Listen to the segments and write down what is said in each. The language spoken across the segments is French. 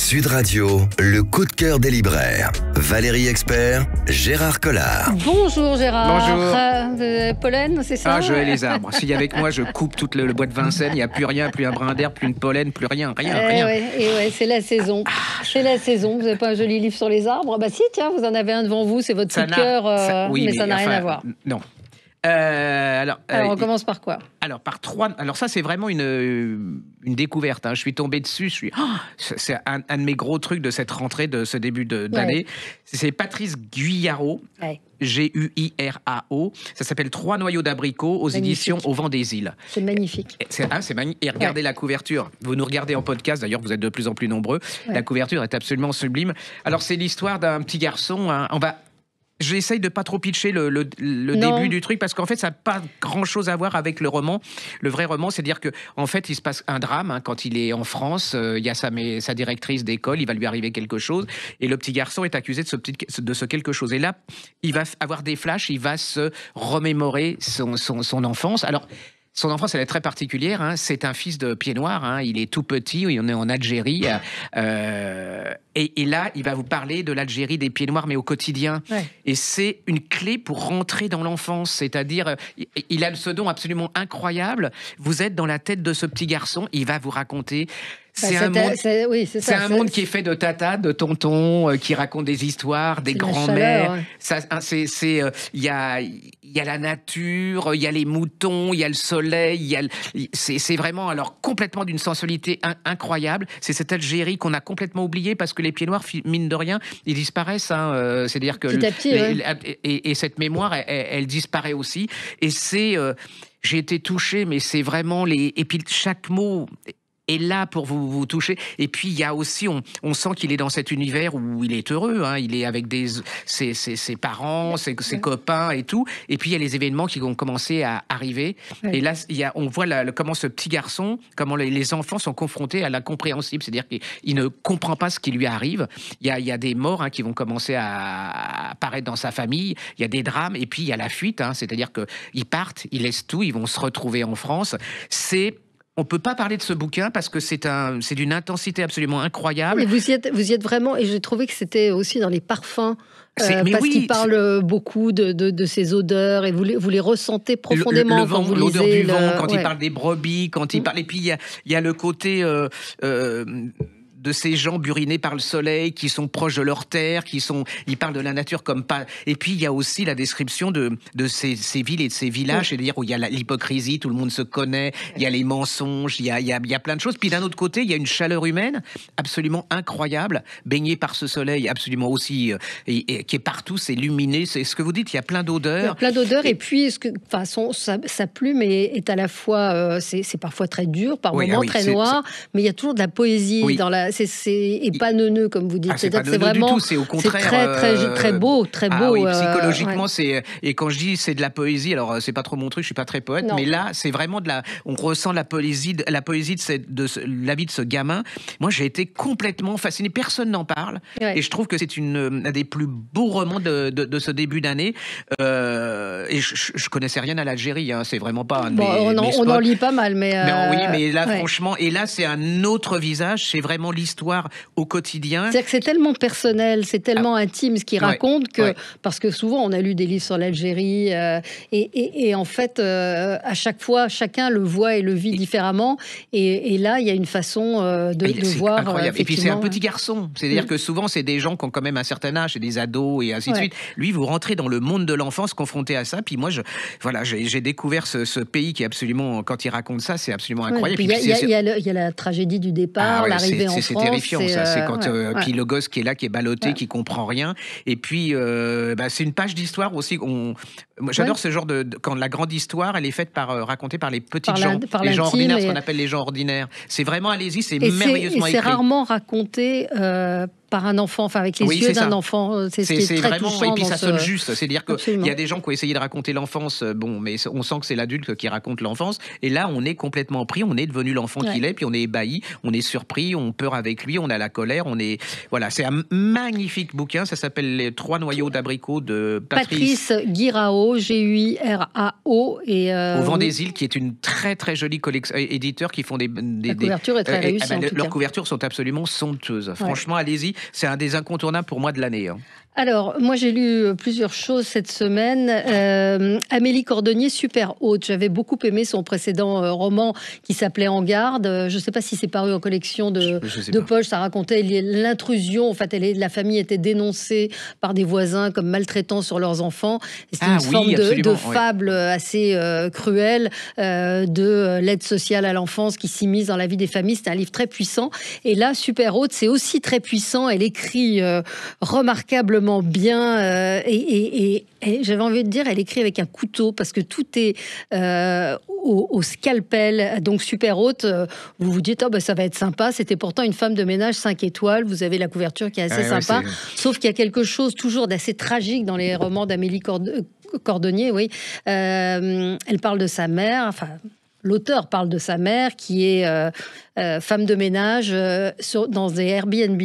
Sud Radio, le coup de cœur des libraires. Valérie Expert, Gérard Collard. Bonjour Gérard. Bonjour. Pollen, c'est ça? Ah, je hais les arbres. S'il y a avec moi, je coupe tout le bois de Vincennes. Il n'y a plus rien, plus un brin d'air, plus une pollen, plus rien. Ouais, c'est la saison. C'est la saison. Vous n'avez pas un joli livre sur les arbres? Bah si, tiens, vous en avez un devant vous. C'est votre coup de cœur, mais ça n'a rien à voir. Non. Alors, on commence par quoi? Alors, par trois. Alors, ça, c'est vraiment une découverte. Hein. Je suis tombé dessus. C'est un de mes gros trucs de cette rentrée, de ce début d'année. Ouais. C'est Patrice Guirao. Ouais. Guirao. Ça s'appelle 3 noyaux d'abricots aux éditions Au Vent des Îles. C'est magnifique. C'est magnifique. Et regardez la couverture. Vous nous regardez en podcast. D'ailleurs, vous êtes de plus en plus nombreux. Ouais. La couverture est absolument sublime. Alors, c'est l'histoire d'un petit garçon. Hein. J'essaye de pas trop pitcher le début du truc parce qu'en fait ça n'a pas grand chose à voir avec le roman. Le vrai roman, c'est-à-dire que en fait il se passe un drame hein, quand il est en France. Il y a sa directrice d'école, il va lui arriver quelque chose et le petit garçon est accusé de ce quelque chose. Et là, il va avoir des flashs, il va se remémorer son enfance. Alors son enfance, elle est très particulière. Hein. C'est un fils de pied noir. Hein. Il est tout petit. On est en Algérie. Et là, il va vous parler de l'Algérie des pieds noirs, mais au quotidien. Ouais. Et c'est une clé pour rentrer dans l'enfance. C'est-à-dire, il a ce don absolument incroyable. Vous êtes dans la tête de ce petit garçon. Il va vous raconter. C'est un monde qui est fait de tatas, de tontons, qui racontent des histoires, des grands-mères. Il y a la nature, il y a les moutons, il y a le soleil. C'est vraiment alors complètement d'une sensualité incroyable. C'est cette Algérie qu'on a complètement oubliée parce que les pieds noirs, mine de rien, ils disparaissent. Hein, c'est-à-dire que et cette mémoire, elle disparaît aussi. Et j'ai été touché, mais c'est vraiment et puis chaque mot est là pour vous toucher. Et puis, il y a aussi, on sent qu'il est dans cet univers où il est heureux. Hein. Il est avec ses parents, ses copains et tout. Et puis, il y a les événements qui vont commencer à arriver. Ouais. Et là, on voit comment ce petit garçon, comment les enfants sont confrontés à l'incompréhensible. C'est-à-dire qu'il ne comprend pas ce qui lui arrive. Il y a des morts hein, qui vont commencer à apparaître dans sa famille. Il y a des drames. Et puis, il y a la fuite. Hein. C'est-à-dire qu'ils partent, ils laissent tout, ils vont se retrouver en France. On ne peut pas parler de ce bouquin parce que c'est d'une intensité absolument incroyable. Et vous y êtes vraiment, et j'ai trouvé que c'était aussi dans les parfums, qu'il parle beaucoup de ces odeurs, et vous les ressentez profondément le vent, quand vous l'odeur lisez. Du vent, quand il parle des brebis, quand il parle... Et puis, il y a le côté... de ces gens burinés par le soleil, qui sont proches de leur terre, ils parlent de la nature comme pas... Et puis, il y a aussi la description de ces villes et de ces villages, c'est-à-dire où il y a l'hypocrisie, tout le monde se connaît, il y a les mensonges, il y a plein de choses. Puis d'un autre côté, il y a une chaleur humaine absolument incroyable, baignée par ce soleil absolument aussi... et qui est partout, c'est luminé, c'est ce que vous dites, il y a plein d'odeurs. Il y a plein d'odeurs, et puis sa plume est à la fois... c'est parfois très dur, par moments très noir, mais il y a toujours de la poésie dans la... et pas neuneux comme vous dites. C'est vraiment du tout, c'est au contraire très beau, très beau. Oui, psychologiquement et quand je dis c'est de la poésie, alors c'est pas trop mon truc, je suis pas très poète, mais là c'est vraiment on ressent la poésie de la vie de ce gamin. Moi j'ai été complètement fasciné, personne n'en parle et je trouve que c'est un des plus beaux romans de ce début d'année. Et je connaissais rien à l'Algérie, hein, c'est vraiment pas un de mes spots. On en lit pas mal, mais oui, mais là franchement, et là c'est un autre visage, c'est vraiment l'histoire au quotidien. C'est-à-dire que c'est tellement personnel, c'est tellement intime ce qu'il raconte parce que souvent on a lu des livres sur l'Algérie et en fait à chaque fois chacun le voit et le vit différemment et là il y a une façon de voir. Incroyable. Et puis c'est un petit garçon, c'est-à-dire que souvent c'est des gens qui ont quand même un certain âge, c'est des ados et ainsi de suite. Lui, vous rentrez dans le monde de l'enfance confronté à ça. Puis moi j'ai découvert ce pays qui est absolument, quand il raconte ça, c'est absolument incroyable. Il y a la tragédie du départ, l'arrivée en France. C'est terrifiant, ça. C'est quand puis le gosse qui est là, qui est ballotté, qui comprend rien. Et puis c'est une page d'histoire aussi. Moi, j'adore ce genre quand la grande histoire, elle est faite racontée par les petits gens, les gens ordinaires, ce qu'on appelle les gens ordinaires. C'est vraiment, allez-y, c'est merveilleusement écrit. C'est rarement raconté par un enfant, enfin avec les yeux d'un enfant. C'est ce qui est très vraiment, touchant. Et puis ça sonne juste. C'est-à-dire qu'il y a des gens qui ont essayé de raconter l'enfance, bon, mais on sent que c'est l'adulte qui raconte l'enfance. Et là, on est complètement pris, on est devenu l'enfant qu'il est, puis on est ébahi, on est surpris, on peur avec lui, on a la colère, on est... Voilà, c'est un magnifique bouquin, ça s'appelle Les 3 noyaux d'abricot de Patrice Guirao, Guirao. Et au Vent des Îles, qui est une très très jolie éditeur qui font la couverture est très réussie. Leurs couvertures sont absolument somptueuses. Franchement, allez-y, c'est un des incontournables pour moi de l'année. Alors, moi, j'ai lu plusieurs choses cette semaine. Amélie Cordonnier, super haute. J'avais beaucoup aimé son précédent roman qui s'appelait En garde. Je ne sais pas si c'est paru en collection de poche. Ça racontait l'intrusion. En fait, la famille était dénoncée par des voisins comme maltraitant sur leurs enfants. C'était une forme de fable assez cruelle de l'aide sociale à l'enfance qui s'immisce dans la vie des familles. C'est un livre très puissant. Et là, super haute, c'est aussi très puissant. Elle écrit remarquablement bien et j'avais envie de dire, elle écrit avec un couteau parce que tout est au scalpel, donc super haute. Vous vous dites, ça va être sympa. C'était pourtant une femme de ménage 5 étoiles. Vous avez la couverture qui est assez sympa. Sauf qu'il y a quelque chose toujours d'assez tragique dans les romans d'Amélie Cordonnier. Oui, elle parle de sa mère. Enfin, l'auteur parle de sa mère qui est femme de ménage dans des Airbnb,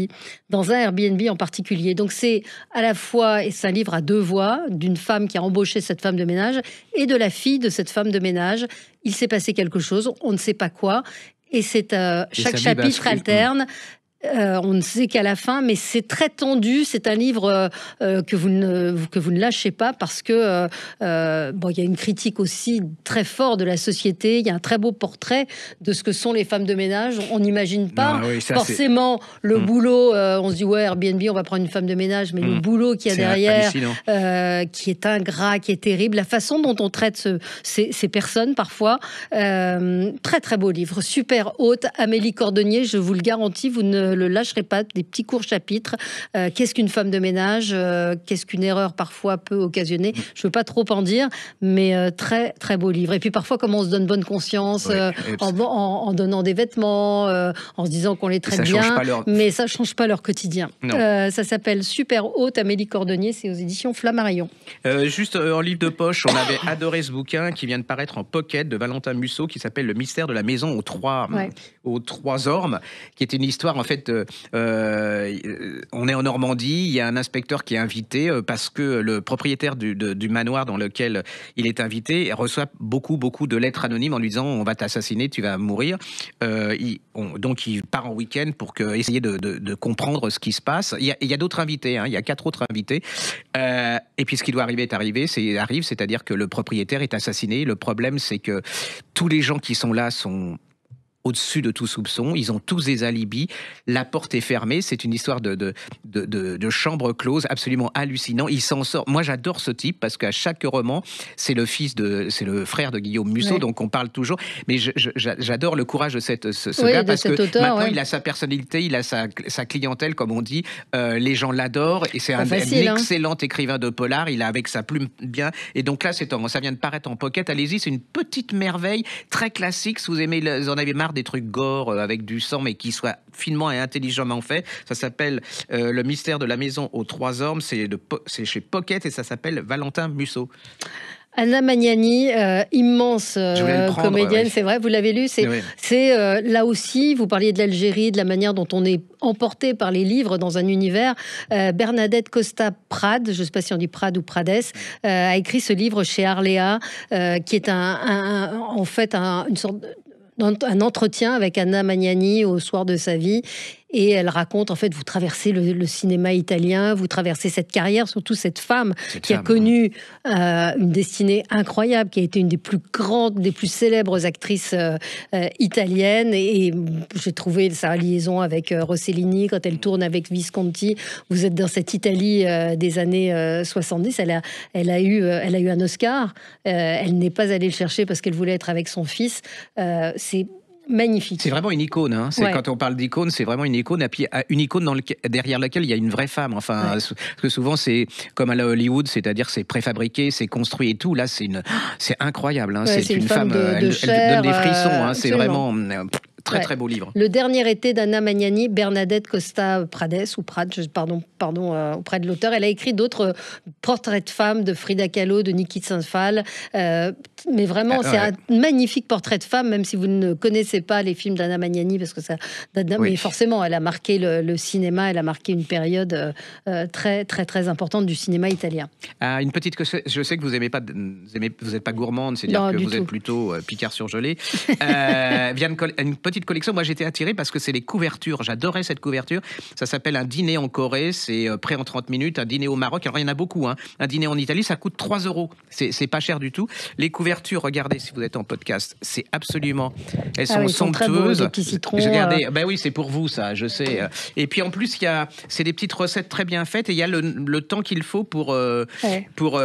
dans un Airbnb en particulier. Donc c'est à la fois, et c'est un livre à 2 voix, d'une femme qui a embauché cette femme de ménage et de la fille de cette femme de ménage. Il s'est passé quelque chose, on ne sait pas quoi, et c'est chaque chapitre alterne. On ne sait qu'à la fin, mais c'est très tendu. C'est un livre que vous ne lâchez pas parce que il y a une critique aussi très forte de la société. Il y a un très beau portrait de ce que sont les femmes de ménage. On n'imagine pas forcément le boulot. On se dit Airbnb, on va prendre une femme de ménage, mais le boulot qu'il y a derrière, qui est ingrat, qui est terrible. La façon dont on traite ces personnes parfois. Très très beau livre, super haute. Amélie Cordonnier, je vous le garantis, vous ne le lâcherez pas, des petits courts chapitres. Qu'est-ce qu'une femme de ménage, qu'est-ce qu'une erreur parfois peut occasionner. Je ne veux pas trop en dire, mais très très beau livre. Et puis parfois, comment on se donne bonne conscience en donnant des vêtements, en se disant qu'on les traite bien, mais ça ne change pas leur quotidien. Ça s'appelle Super haute, Amélie Cordonnier, c'est aux éditions Flammarion. Juste en livre de poche, on avait adoré ce bouquin qui vient de paraître en pocket de Valentin Musso qui s'appelle Le mystère de la maison aux trois ormes, qui est une histoire en fait. On est en Normandie, il y a un inspecteur qui est invité parce que le propriétaire du manoir dans lequel il est invité reçoit beaucoup de lettres anonymes en lui disant on va t'assassiner, tu vas mourir. Donc il part en week-end pour essayer de comprendre ce qui se passe. Il y a d'autres invités, il y a 4 autres invités. Et puis ce qui doit arriver arrive, c'est-à-dire que le propriétaire est assassiné. Le problème, c'est que tous les gens qui sont là sont au-dessus de tout soupçon, ils ont tous des alibis, la porte est fermée, c'est une histoire de chambre close absolument hallucinant, il s'en sort. Moi j'adore ce type parce qu'à chaque roman, c'est le frère de Guillaume Musso, donc on parle toujours, mais j'adore le courage de ce gars parce que maintenant il a sa personnalité, il a sa clientèle comme on dit, les gens l'adorent et c'est un excellent écrivain de polar, il a avec sa plume bien, et donc là ça vient de paraître en pocket, allez-y, c'est une petite merveille, très classique, si vous en avez marre des trucs gore avec du sang mais qui soit finement et intelligemment fait. Ça s'appelle Le mystère de la maison aux 3 ormes, c'est chez Pocket et ça s'appelle Valentin Musso. Anna Magnani, immense comédienne, c'est vrai, vous l'avez lu, c'est là aussi, vous parliez de l'Algérie, de la manière dont on est emporté par les livres dans un univers. Bernadette Costa Prade, je ne sais pas si on dit Prade ou Prades, a écrit ce livre chez Arléa, qui est en fait une sorte un entretien avec Anna Magnani au soir de sa vie. Et elle raconte, en fait, vous traversez le cinéma italien, vous traversez cette carrière, surtout cette femme qui a connu une destinée incroyable, qui a été une des plus grandes, des plus célèbres actrices italiennes. Et j'ai trouvé sa liaison avec Rossellini, quand elle tourne avec Visconti. Vous êtes dans cette Italie des années 70. Elle a eu un Oscar. Elle n'est pas allée le chercher parce qu'elle voulait être avec son fils. C'est magnifique. C'est vraiment une icône. Quand on parle d'icône, c'est vraiment une icône. Et puis une icône derrière laquelle il y a une vraie femme. Enfin, parce que souvent c'est comme à la Hollywood, c'est-à-dire c'est préfabriqué, c'est construit et tout. Là, c'est incroyable. C'est une femme. Elle donne des frissons. C'est vraiment très très beau livre. Le dernier été d'Anna Magnani, Bernadette Costa Prades, ou Prades, pardon, auprès de l'auteur. Elle a écrit d'autres portraits de femmes, de Frida Kahlo, de Niki Saint-Phal. Mais vraiment, c'est un magnifique portrait de femme, même si vous ne connaissez pas les films d'Anna Magnani, parce que ça, mais forcément, elle a marqué le cinéma, elle a marqué une période très, très, très importante du cinéma italien. Une petite, je sais que vous n'êtes pas gourmande, c'est-à-dire que vous êtes plutôt Picard surgelé. Une petite collection. Moi, j'étais attiré parce que c'est les couvertures. J'adorais cette couverture. Ça s'appelle Un dîner en Corée. C'est prêt en 30 minutes. Un dîner au Maroc. Alors, il y en a beaucoup. Hein. Un dîner en Italie, ça coûte 3 €. C'est pas cher du tout. Les couvertures, regardez si vous êtes en podcast. C'est absolument. Elles sont somptueuses. Des petits citrons. Regardez. Ben oui, c'est pour vous, ça, je sais. Et puis, en plus, c'est des petites recettes très bien faites. Et il y a le temps qu'il faut pour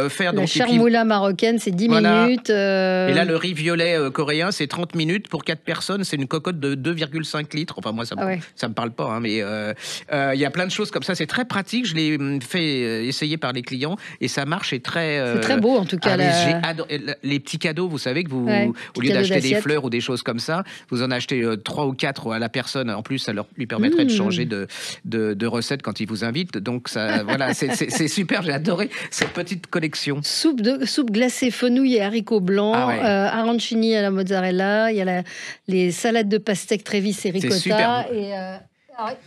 faire. La charmoula marocaine, c'est 10 minutes. Et là, le riz violet coréen, c'est 30 minutes pour 4 personnes. C'est une cocotte de 2,5 litres. Enfin, moi, ça me parle pas, hein, mais il y a plein de choses comme ça. C'est très pratique. Je l'ai fait essayer par les clients et ça marche. C'est très beau, en tout cas. J'ai adoré les petits cadeaux. Vous savez que au lieu d'acheter des fleurs ou des choses comme ça, vous en achetez 3 ou 4 à la personne. En plus, ça lui permettrait de changer de recette quand il vous invite. Donc, ça, voilà, c'est super. J'ai adoré cette petite collection. Soupe glacée fenouil et haricots blancs, arancini à la mozzarella. Il y a les salades de pastèque Trévis et ricotta.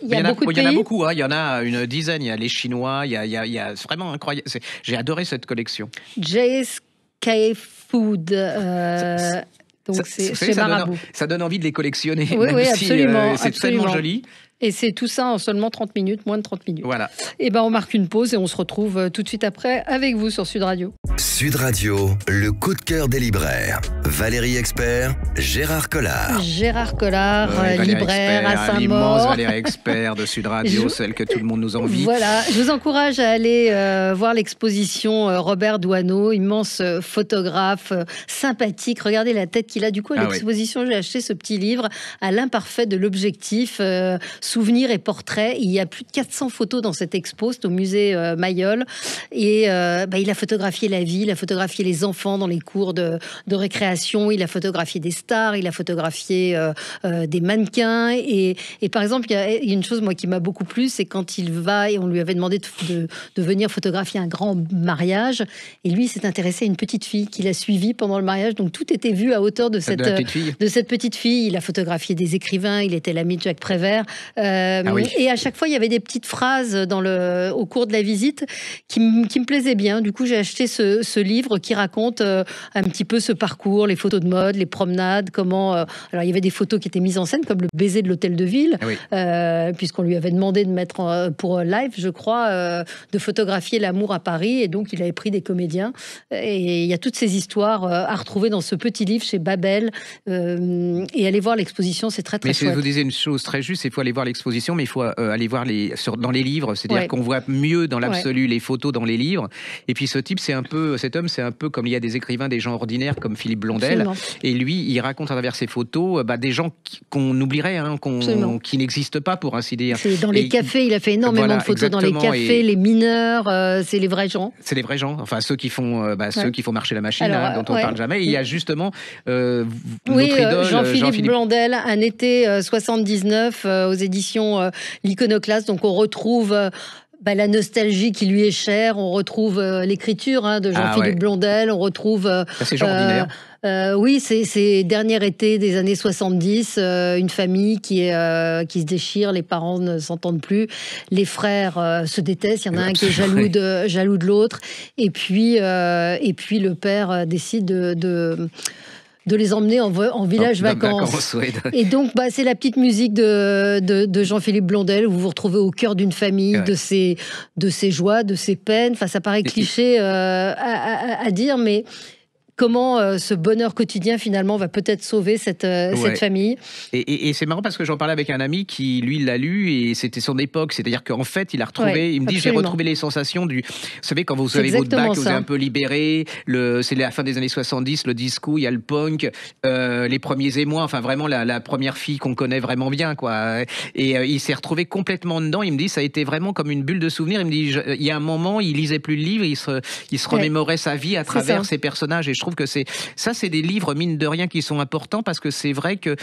Il y en a beaucoup. Hein. Il y en a une dizaine. Il y a les Chinois. Il y a vraiment incroyable. J'ai adoré cette collection. JSK Food. Donc c'est chez Marabout. Ça donne envie de les collectionner. Oui, absolument. C'est tellement joli. Et c'est tout ça en seulement 30 minutes, moins de 30 minutes. Voilà. Et ben on marque une pause et on se retrouve tout de suite après avec vous sur Sud Radio. Sud Radio, le coup de cœur des libraires. Valérie Expert, Gérard Collard. Gérard Collard, libraire Expert, à Saint-Maur. L'immense Valérie Expert de Sud Radio, celle que tout le monde nous envie. Voilà, je vous encourage à aller voir l'exposition Robert Doisneau, immense photographe, sympathique. Regardez la tête qu'il a. Du coup, à l'exposition, j'ai acheté ce petit livre à l'imparfait de l'objectif. Souvenirs et portraits. Il y a plus de 400 photos dans cette expo, c'est au musée Mayol. Et il a photographié la vie, il a photographié les enfants dans les cours de récréation, il a photographié des stars, il a photographié des mannequins. Et par exemple, il y a une chose moi qui m'a beaucoup plu, c'est quand il va, et on lui avait demandé de venir photographier un grand mariage, et lui s'est intéressé à une petite fille qu'il a suivie pendant le mariage. Donc tout était vu à hauteur de cette petite fille. Il a photographié des écrivains, il était l'ami de Jacques Prévert. Et à chaque fois, il y avait des petites phrases au cours de la visite qui me plaisaient bien. Du coup, j'ai acheté ce livre qui raconte un petit peu ce parcours, les photos de mode, les promenades, comment... alors, il y avait des photos qui étaient mises en scène, comme le baiser de l'hôtel de ville, puisqu'on lui avait demandé de mettre pour live, je crois, de photographier l'amour à Paris. Et donc, il avait pris des comédiens. Et il y a toutes ces histoires à retrouver dans ce petit livre chez Babel. Et aller voir l'exposition, c'est très, très chouette. Mais vous disiez une chose très juste, il faut aller voir l'exposition, mais il faut aller voir dans les livres, c'est-à-dire qu'on voit mieux dans l'absolu les photos dans les livres. Et puis cet homme, c'est un peu comme il y a des écrivains, des gens ordinaires comme Philippe Blondel. Absolument. Et lui, il raconte à travers ses photos des gens qu'on oublierait, qui n'existent pas, pour ainsi dire. C'est dans les cafés, il a fait énormément de photos dans les cafés, les mineurs, c'est les vrais gens. C'est les vrais gens, enfin ceux qui font marcher la machine, dont on ne parle jamais. Et il y a justement notre idole, Jean-Philippe Blondel, Un été 79 aux éditions L'Iconoclaste. Donc on retrouve la nostalgie qui lui est chère, on retrouve l'écriture de Jean-Philippe Blondel, on retrouve... c'est Jean ordinaire. Oui, c'est dernier été des années 70, une famille qui se déchire, les parents ne s'entendent plus, les frères se détestent, il y en a un qui est jaloux de l'autre, et puis le père décide de les emmener en village vacances. Et donc, c'est la petite musique de Jean-Philippe Blondel, où vous vous retrouvez au cœur d'une famille, de ses joies, de ses peines. Enfin, ça paraît cliché à dire, mais... comment ce bonheur quotidien, finalement, va peut-être sauver cette famille. Et c'est marrant parce que j'en parlais avec un ami qui, lui, l'a lu et c'était son époque. C'est-à-dire qu'en fait, il a retrouvé... il me dit, j'ai retrouvé les sensations du... Vous savez, quand vous avez votre bac, vous êtes un peu libéré. C'est la fin des années 70, le disco, il y a le punk, les premiers émois, enfin vraiment la première fille qu'on connaît vraiment bien, quoi. Et il s'est retrouvé complètement dedans. Il me dit, ça a été vraiment comme une bulle de souvenirs. Il me dit, il y a un moment, il lisait plus le livre, il se remémorait sa vie à travers ces personnages. Et je trouve trouve que c'est des livres, mine de rien, qui sont importants parce que c'est vrai que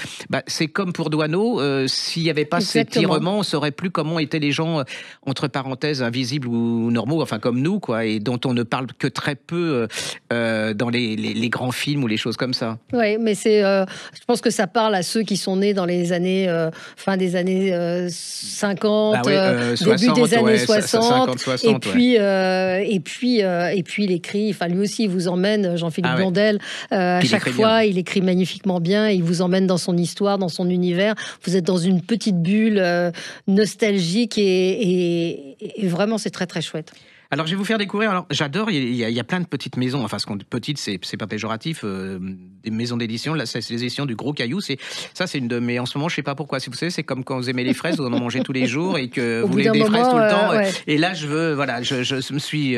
c'est comme pour Doisneau, s'il n'y avait pas ces tirements, on ne saurait plus comment étaient les gens, entre parenthèses, invisibles ou normaux, enfin comme nous, quoi, et dont on ne parle que très peu dans les grands films ou les choses comme ça. Oui, mais je pense que ça parle à ceux qui sont nés dans les années, fin des années 50, début des années 60, 60, et puis il écrit, enfin lui aussi il vous emmène, Jean-Philippe Blondel, à chaque fois il écrit magnifiquement bien, il vous emmène dans son histoire, dans son univers, vous êtes dans une petite bulle nostalgique et vraiment c'est très très chouette. Alors, je vais vous faire découvrir. Alors, j'adore. Il y a plein de petites maisons. Enfin, petites, c'est pas péjoratif. Des maisons d'édition. Là, c'est les éditions du Gros Caillou. C'est une de mes. En ce moment, je sais pas pourquoi. Si vous savez, c'est comme quand vous aimez les fraises, vous en mangez tous les jours et que vous voulez des fraises tout le temps. Et là, je me suis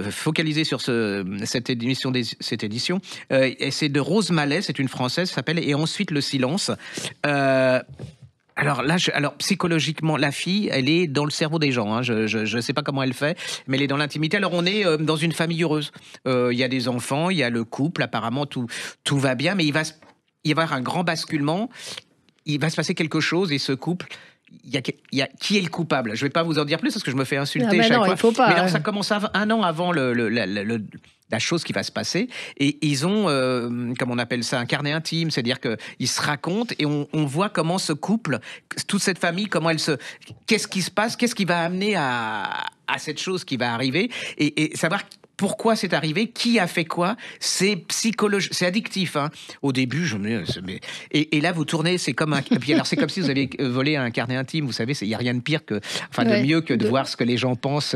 focalisé sur cette édition. Et c'est de Rose Mallet. C'est une Française. S'appelle Et ensuite le silence. Alors là, psychologiquement, la fille, elle est dans le cerveau des gens. Hein. Je ne sais pas comment elle fait, mais elle est dans l'intimité. Alors on est dans une famille heureuse. Il y a des enfants, il y a le couple. Apparemment, tout va bien, mais il va y avoir un grand basculement. Il va se passer quelque chose et ce couple. Il y a qui est le coupable. Je ne vais pas vous en dire plus parce que je me fais insulter chaque fois. Il faut pas, mais alors, ça commence un an avant la chose qui va se passer, et ils ont, comme on appelle ça, un carnet intime, c'est-à-dire qu'ils se racontent et on voit comment ce couple, toute cette famille, qu'est-ce qui se passe, qu'est-ce qui va amener à cette chose qui va arriver, et savoir pourquoi c'est arrivé, qui a fait quoi, c'est psychologique, c'est addictif. Hein. Au début, et là vous tournez, c'est comme c'est comme si vous aviez volé un carnet intime. Vous savez, il y a rien de pire de mieux que de voir ce que les gens pensent.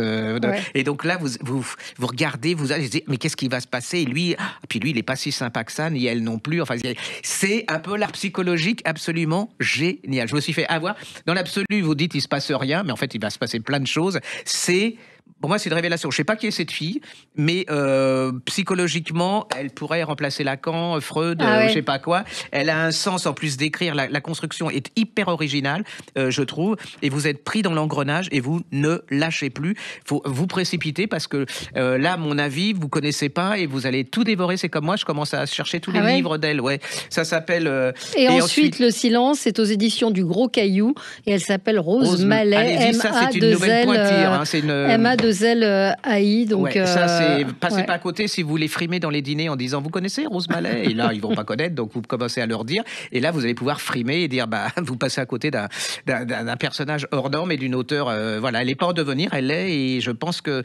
Et donc là, vous regardez, vous allez dire, mais qu'est-ce qui va se passer ? Et lui, puis lui, il est pas si sympa que ça, ni elle non plus. Enfin, c'est un peu l'art psychologique absolument génial. Je me suis fait avoir. Dans l'absolu, vous dites, il se passe rien, mais en fait, il va se passer plein de choses. Pour moi, c'est une révélation. Je ne sais pas qui est cette fille, mais psychologiquement, elle pourrait remplacer Lacan, Freud, je ne sais pas quoi. Elle a un sens, en plus d'écrire. La construction est hyper originale, je trouve. Et vous êtes pris dans l'engrenage et vous ne lâchez plus. Il faut vous précipiter parce que là, à mon avis, vous ne connaissez pas et vous allez tout dévorer. C'est comme moi, je commence à chercher tous les livres d'elle. Ouais. Ça s'appelle... et ensuite, Le Silence, c'est aux éditions du Gros Caillou et elle s'appelle Rose Mallet. Allez-y, ça, c'est une nouvelle pointire. Hein, c'est une... AI, donc ça, passez pas à côté si vous les frimez dans les dîners en disant vous connaissez Rose Mallet, et là ils vont pas connaître, donc vous commencez à leur dire, et là vous allez pouvoir frimer et dire vous passez à côté d'un personnage hors norme et d'une auteure, elle est pas en devenir, elle l'est, et je pense que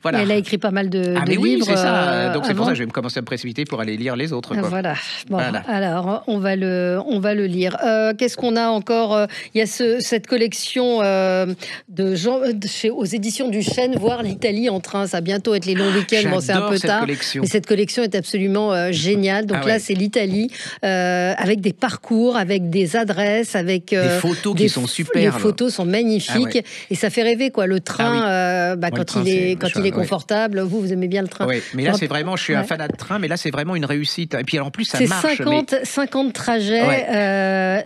elle a écrit pas mal de livres. Oui, c'est ça. Donc c'est pour ça que je vais me commencer à me précipiter pour aller lire les autres. Quoi. Voilà. Bon, alors on va le lire. Qu'est-ce qu'on a encore ? Il y a cette collection aux éditions du Chêne, voir l'Italie en train. Ça va bientôt être les longs week-ends. Bon, c'est un peu tard. Mais cette collection est absolument géniale. Donc là, c'est l'Italie avec des parcours, avec des adresses, avec des photos qui sont superbes. Les photos sont magnifiques et ça fait rêver, quoi. Le train, quand il est confortable. Vous aimez bien le train. Oui, mais là, c'est vraiment. Je suis un fanat de train, mais là, c'est vraiment une réussite. Et puis en plus, ça marche. C'est 50 trajets.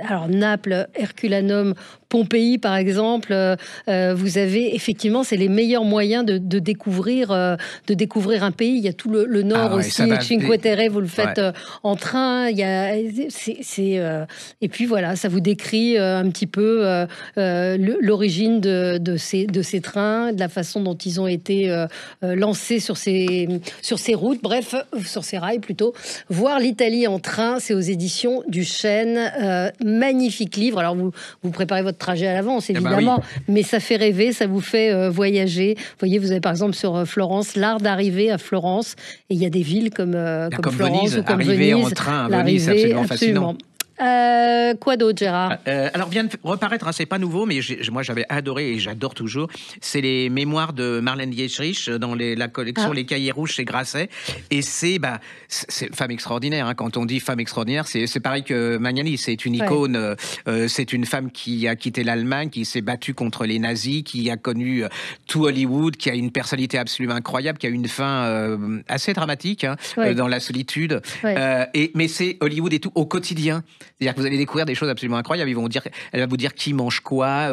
Alors Naples, Herculanum, Pompéi, par exemple, vous avez effectivement, c'est les meilleurs moyens de découvrir un pays. Il y a tout le nord aussi, Cinque Terre, vous le faites en train. Et puis voilà, ça vous décrit un petit peu l'origine de ces trains, de la façon dont ils ont été lancés sur ces routes, bref, sur ces rails plutôt. Voir l'Italie en train, c'est aux éditions du Chêne. Magnifique livre. Alors vous préparez votre trajet à l'avance, évidemment, mais ça fait rêver, ça vous fait voyager. Vous voyez, vous avez par exemple sur Florence, l'art d'arriver à Florence, et il y a des villes comme Florence Venise, ou comme arriver Venise. En train à Venise, c'est absolument fascinant. Quoi d'autre, Gérard ? Alors vient de reparaître, c'est pas nouveau, mais moi j'avais adoré et j'adore toujours. C'est les mémoires de Marlène Dietrich dans la collection Les Cahiers Rouges chez Grasset. Et c'est une femme extraordinaire. Hein. Quand on dit femme extraordinaire, c'est pareil que Magnani. C'est une icône. C'est une femme qui a quitté l'Allemagne, qui s'est battue contre les nazis, qui a connu tout Hollywood, qui a une personnalité absolument incroyable, qui a une fin assez dramatique dans la solitude. Mais c'est Hollywood et tout au quotidien. C'est-à-dire que vous allez découvrir des choses absolument incroyables. Elle va vous dire qui mange quoi,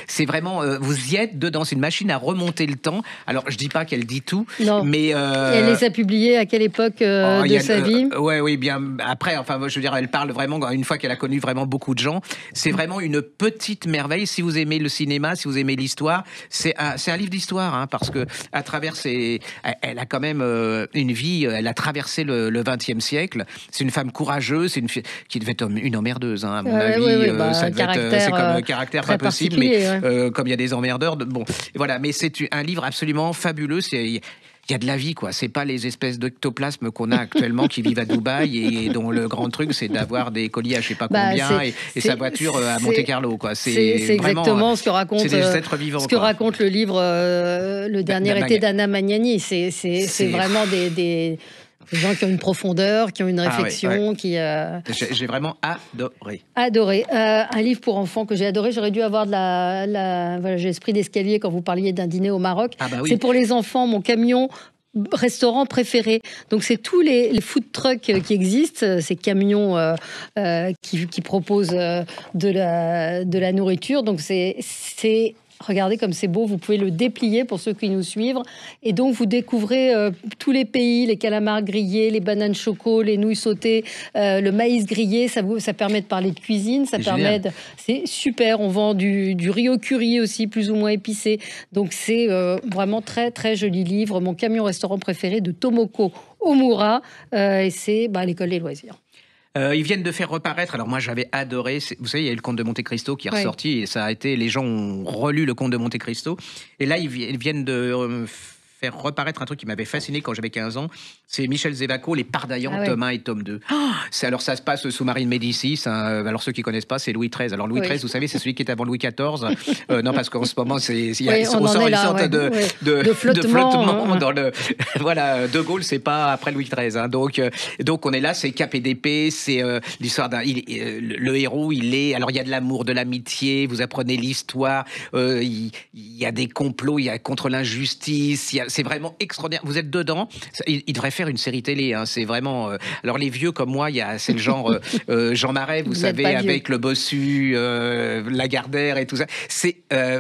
c'est vraiment, vous y êtes dedans. C'est une machine à remonter le temps. Alors, je dis pas qu'elle dit tout, mais elle les a publiés à quelle époque de sa vie? Oui, bien après. Enfin, je veux dire, elle parle vraiment une fois qu'elle a connu vraiment beaucoup de gens. C'est vraiment une petite merveille. Si vous aimez le cinéma, si vous aimez l'histoire, c'est un livre d'histoire, hein, parce que à travers elle a quand même une vie. Elle a traversé le XXe siècle. C'est une femme courageuse. C'est une fille qui devait être une emmerdeuse, hein, à mon avis. Ça devait être, c'est comme un caractère pas possible, mais comme il y a des emmerdeurs. Bon, voilà. Mais c'est un livre absolument fabuleux. Il y a de la vie, quoi. C'est pas les espèces d'ectoplasmes qu'on a actuellement qui vivent à Dubaï et dont le grand truc, c'est d'avoir des colis à je sais pas combien et sa voiture à Monte-Carlo, quoi. C'est exactement ce que raconte, c'est des êtres vivants, ce que raconte le livre Le dernier été d'Anna Magnani. C'est vraiment des gens qui ont une profondeur, qui ont une réflexion, qui... J'ai vraiment adoré. Adoré. Un livre pour enfants que j'ai adoré. J'aurais dû avoir j'ai l'esprit d'escalier quand vous parliez d'un dîner au Maroc. C'est pour les enfants, mon camion restaurant préféré. Donc c'est tous les food trucks qui existent, ces camions qui proposent de la nourriture. Donc c'est regardez comme c'est beau, vous pouvez le déplier pour ceux qui nous suivent. Et donc, vous découvrez tous les pays, les calamars grillés, les bananes choco, les nouilles sautées, le maïs grillé. Ça permet de parler de cuisine. C'est super. On vend du riz au curry aussi, plus ou moins épicé. Donc, c'est vraiment très, très joli livre. Mon camion restaurant préféré de Tomoko Omura. Et c'est l'école des loisirs. Ils viennent de faire reparaître, alors moi j'avais adoré, vous savez, il y a eu le Comte de Monte Cristo qui est ressorti, et ça a été, les gens ont relu le Comte de Monte Cristo, et là ils viennent de faire reparaître un truc qui m'avait fasciné quand j'avais 15 ans, c'est Michel Zévaco, Les Pardaillants, tome 1 et tome 2. Alors ça se passe sous Marie de Médicis, hein, alors ceux qui connaissent pas, c'est Louis XIII. Alors Louis XIII, vous savez, c'est celui qui est avant Louis XIV. Non, parce qu'en ce moment, on sent une sorte de flottement dans le... Voilà, De Gaulle, c'est pas après Louis XIII. Hein, donc on est là, c'est cap et d'épée, c'est l'histoire d'un... le héros, alors il y a de l'amour, de l'amitié, vous apprenez l'histoire, il y a des complots, il y a contre l'injustice, c'est vraiment extraordinaire. Vous êtes dedans. Il devrait faire une série télé. Hein. C'est vraiment. Alors les vieux comme moi, c'est le genre Jean Marais, vous savez, avec le Bossu, Lagardère et tout ça. C'est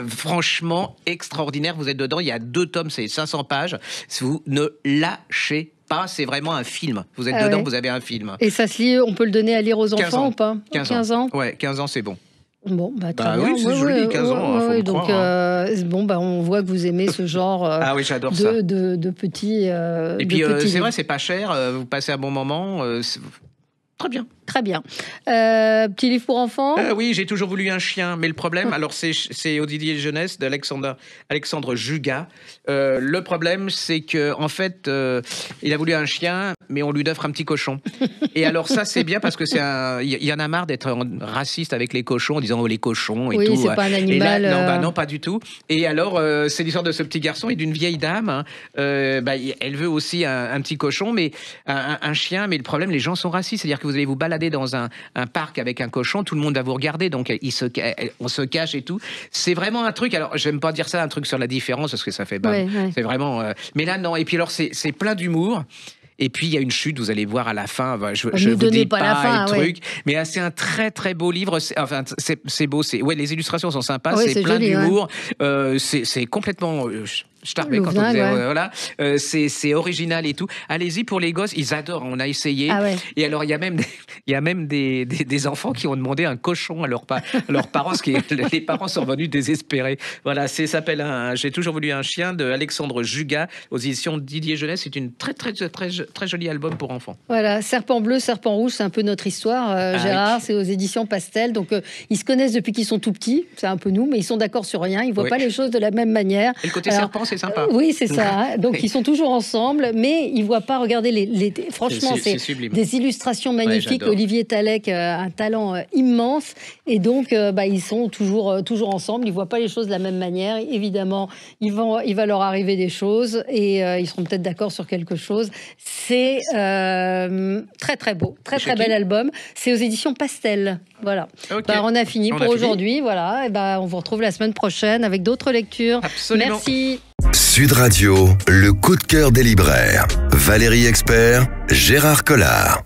franchement extraordinaire. Vous êtes dedans. Il y a 2 tomes, c'est 500 pages. Vous ne lâchez pas. C'est vraiment un film. Vous êtes dedans, vous avez un film. Et ça se lit. On peut le donner à lire aux enfants ou pas? 15 ans. Ouais, 15 ans, c'est bon. Bon, très bien. Oui, c'est joli, 15 ans. Faut donc, croire, on voit que vous aimez ce genre j'adore de petits. Et puis, c'est vrai, c'est pas cher. Vous passez un bon moment. Très bien. Très bien. Petit livre pour enfants. Oui, j'ai toujours voulu un chien, mais le problème, alors c'est Didier Jeunesse d'Alexandre Jugas. Le problème, c'est que en fait, il a voulu un chien, mais on lui offre un petit cochon. Et alors ça, c'est bien parce que il y en a marre d'être raciste avec les cochons, en disant les cochons et tout. Oui, c'est pas un animal. Et là, non, pas du tout. Et alors, c'est l'histoire de ce petit garçon et d'une vieille dame. Hein. Elle veut aussi un petit cochon, mais un chien. Mais le problème, les gens sont racistes, c'est-à-dire que vous allez vous balader dans un parc avec un cochon, tout le monde va vous regarder, donc on se cache et tout. C'est vraiment un truc, alors j'aime pas dire ça, un truc sur la différence, parce que ça fait c'est vraiment... mais là, non, et puis alors c'est plein d'humour. Et puis il y a une chute, vous allez voir à la fin. Je vous dis pas la fin, truc, mais c'est un très très beau livre. C'est beau. Les illustrations sont sympas. C'est plein d'humour. C'est complètement. Starvé quand on disait voilà, c'est original et tout. Allez-y pour les gosses, ils adorent. On a essayé. Et alors il y a même des enfants qui ont demandé un cochon à leurs parents, parce que les parents sont venus désespérés. Voilà, s'appelle J'ai toujours voulu un chien de Alexandre Jugas aux éditions Didier Jeunesse. C'est une très très très très joli album pour enfants. Voilà, Serpent bleu, Serpent rouge, c'est un peu notre histoire, Gérard. C'est aux éditions Pastel. Donc ils se connaissent depuis qu'ils sont tout petits. C'est un peu nous, mais ils sont d'accord sur rien. Ils voient pas les choses de la même manière. Et le côté serpent, c'est sympa. Oui, c'est ça. Donc, ils sont toujours ensemble, mais ils ne voient pas. Regardez, franchement, c'est des illustrations magnifiques. Olivier Talek, un talent immense. Et donc, ils sont toujours ensemble. Ils ne voient pas les choses de la même manière. Évidemment, il va leur arriver des choses et ils seront peut-être d'accord sur quelque chose. C'est très, très beau. Très, très bel album. C'est aux éditions Pastel. Voilà. Okay. On a fini pour aujourd'hui. Voilà. Et on vous retrouve la semaine prochaine avec d'autres lectures. Absolument. Merci. Sud Radio, le coup de cœur des libraires. Valérie Expert, Gérard Collard.